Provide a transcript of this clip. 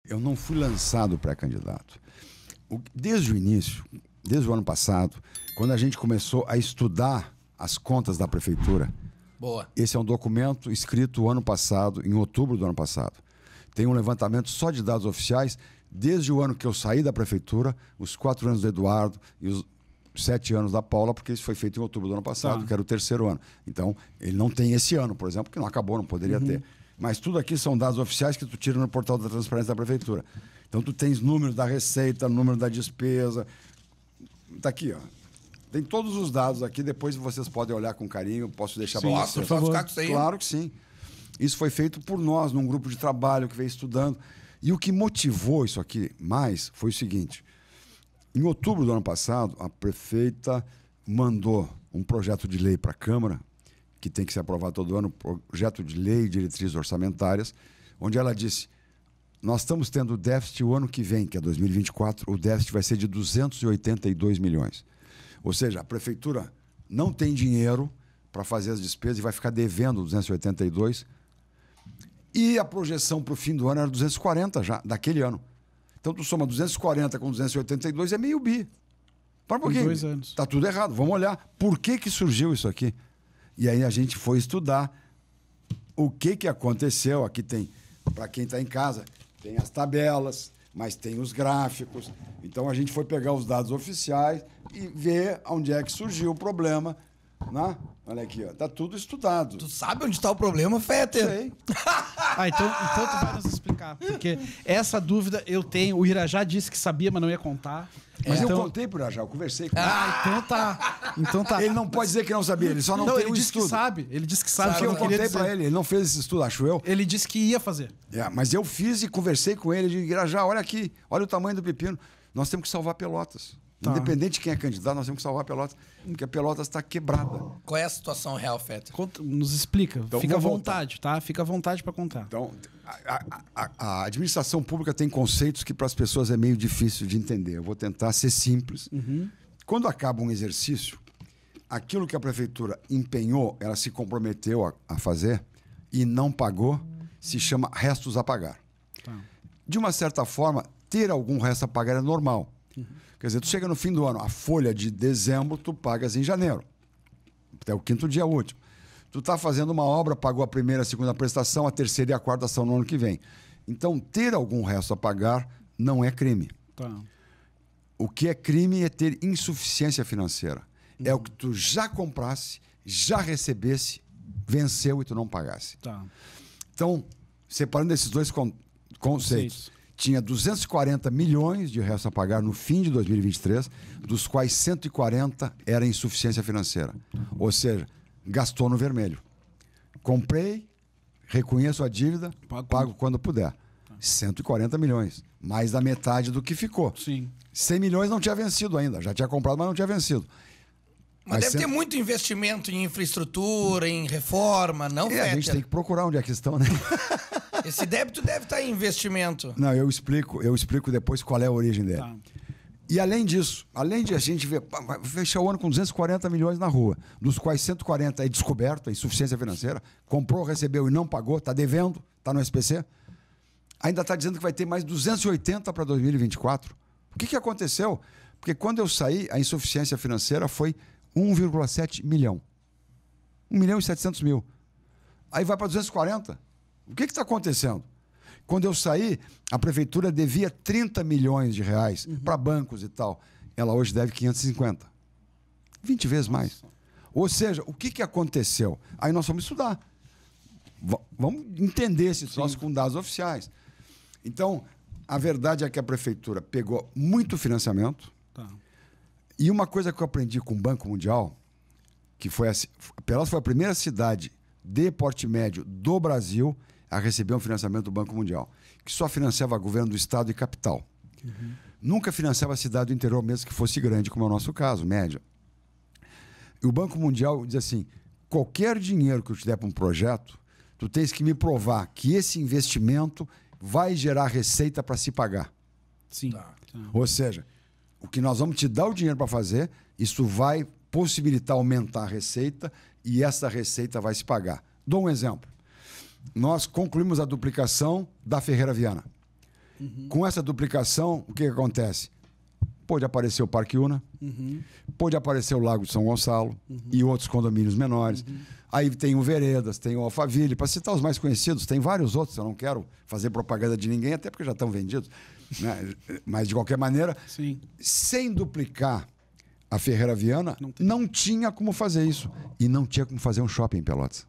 eu não fui lançado pré-candidato. Desde o início, desde o ano passado, quando a gente começou a estudar as contas da prefeitura, Boa. esse é um documento escrito o ano passado, em outubro do ano passado. Tem um levantamento só de dados oficiais, desde o ano que eu saí da prefeitura, os 4 anos do Eduardo e os 7 anos da Paula, porque isso foi feito em outubro do ano passado, que era o 3º ano. Então, ele não tem esse ano, por exemplo, que não acabou, não poderia ter. Mas tudo aqui são dados oficiais que tu tira no portal da transparência da prefeitura. Então, tu tens números da receita, número da despesa. Tá aqui, ó. Tem todos os dados aqui, depois vocês podem olhar com carinho, posso deixar para vocês. Posso ficar com isso aí? Claro que sim. Isso foi feito por nós, num grupo de trabalho que veio estudando. E o que motivou isso aqui mais foi o seguinte. Em outubro do ano passado, a prefeita mandou um projeto de lei para a Câmara, que tem que ser aprovado todo ano, projeto de lei e diretrizes orçamentárias, onde ela disse, nós estamos tendo déficit o ano que vem, que é 2024, o déficit vai ser de 282 milhões. Ou seja, a prefeitura não tem dinheiro para fazer as despesas e vai ficar devendo 282. E a projeção para o fim do ano era 240 já, daquele ano. Então tu soma 240 com 282, é meio bi. Para um pouquinho. 2 anos. Tá tudo errado. Vamos olhar por que surgiu isso aqui. E aí a gente foi estudar o que aconteceu. Aqui tem, para quem está em casa, tem as tabelas, mas tem os gráficos. Então a gente foi pegar os dados oficiais e ver onde é que surgiu o problema, né? Olha aqui, ó, tá tudo estudado. Tu sabe onde está o problema, Fetter? Sei. Então tu vai nos explicar. Porque essa dúvida eu tenho. O Irajá disse que sabia, mas não ia contar. Mas então... eu contei pro Irajá, eu conversei com ele. Então tá. Ele não pode dizer que não sabia, ele só não tem ele o disse estudo. que sabe. Ele disse que sabe. Porque eu não queria contei dizer. pra ele, ele não fez esse estudo, acho eu. Ele disse que ia fazer. Mas eu fiz e conversei com ele, de Irajá, olha aqui, olha o tamanho do pepino. Nós temos que salvar Pelotas. Tá. Independente de quem é candidato, nós temos que salvar Pelotas, porque a Pelotas está quebrada. Qual é a situação real, Fetter? Nos explica. Então, Fica à vou vontade, tá? Fica à vontade para contar. Então, a administração pública tem conceitos que para as pessoas é meio difícil de entender. Eu vou tentar ser simples. Quando acaba um exercício, aquilo que a prefeitura empenhou, ela se comprometeu a fazer e não pagou, se chama restos a pagar. Tá. De uma certa forma, ter algum resto a pagar é normal. Quer dizer, tu chega no fim do ano, a folha de dezembro tu pagas em janeiro. Até o 5º dia útil. Tu tá fazendo uma obra, pagou a primeira, a segunda prestação, a terceira e a quarta são no ano que vem. Então, ter algum resto a pagar não é crime. Tá. O que é crime é ter insuficiência financeira. É o que tu já comprasse, já recebesse, venceu e tu não pagasse. Tá. Então, separando esses dois conceitos, tinha 240 milhões de resto a pagar no fim de 2023, dos quais 140 era insuficiência financeira. Ou seja, gastou no vermelho. Comprei, reconheço a dívida, pago quando puder. 140 milhões. Mais da metade do que ficou. Sim. 100 milhões não tinha vencido ainda. Já tinha comprado, mas não tinha vencido. Mas deve ter muito investimento em infraestrutura, em reforma, não, Fetter? A gente tem que procurar onde é que estão, né? Esse débito deve estar em investimento. Não, eu explico depois qual é a origem dele. Tá. E além disso, além de a gente ver, vai fechar o ano com 240 milhões na rua, dos quais 140 é descoberto, é insuficiência financeira, comprou, recebeu e não pagou, está devendo, está no SPC, ainda está dizendo que vai ter mais 280 para 2024. O que aconteceu? Porque quando eu saí, a insuficiência financeira foi 1,7 milhão. 1 milhão e 700 mil. Aí vai para 240. O que está acontecendo? Quando eu saí, a prefeitura devia 30 milhões de reais para bancos e tal. Ela hoje deve 550. 20 vezes mais. Ou seja, o que aconteceu? Aí nós vamos estudar. Vamos entender esse troço com dados oficiais. Então, a verdade é que a prefeitura pegou muito financiamento. Tá. E uma coisa que eu aprendi com o Banco Mundial, que foi Pelotas foi a primeira cidade de porte médio do Brasil a receber um financiamento do Banco Mundial, que só financiava governo do estado e capital. Nunca financiava a cidade do interior, mesmo que fosse grande, como é o nosso caso, média. E o Banco Mundial diz assim, qualquer dinheiro que eu te der para um projeto, tu tens que me provar que esse investimento vai gerar receita para se pagar. Sim. Tá. Ou seja, o que nós vamos te dar o dinheiro para fazer, isso vai possibilitar aumentar a receita e essa receita vai se pagar. Dou um exemplo. Nós concluímos a duplicação da Ferreira Viana. Com essa duplicação, o que acontece? Pôde aparecer o Parque Una, pôde aparecer o Lago de São Gonçalo e outros condomínios menores. Aí tem o Veredas, tem o Alphaville, para citar os mais conhecidos, tem vários outros, eu não quero fazer propaganda de ninguém, até porque já estão vendidos. Né? Mas, de qualquer maneira, Sim. sem duplicar a Ferreira Viana, não tinha como fazer isso. E não tinha como fazer um shopping em Pelotas.